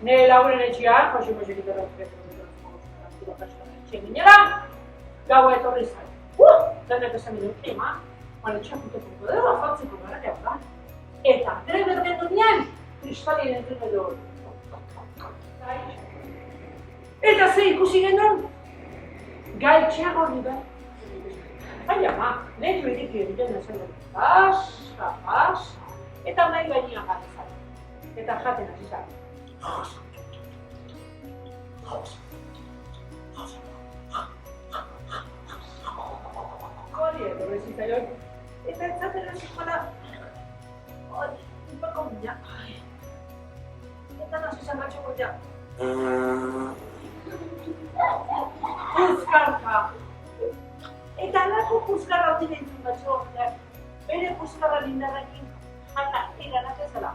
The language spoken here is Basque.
nire lagunen etxean, Jose etxe ginela, gaua etorri zai. Denek esan bideu, baina txaputeko dela, fatzeko gara gehu da. Eta, treber gendunean, kristalien entzun edo. Eta ze ikusi genuen, gaitxeago hori behar. Baina, netu ediki egiten esan dut, pasa, eta nahi gainean gati zai. Eta jaten hasi zai. Hori edo bezitzaioi, eta etzaten hasikola, inpako mina, eta nazi zangatxoko ja. Puzkarka! Eta alako puzkarra hori nintzen batxo, bere puzkarra lindarrekin jata eganak ezala.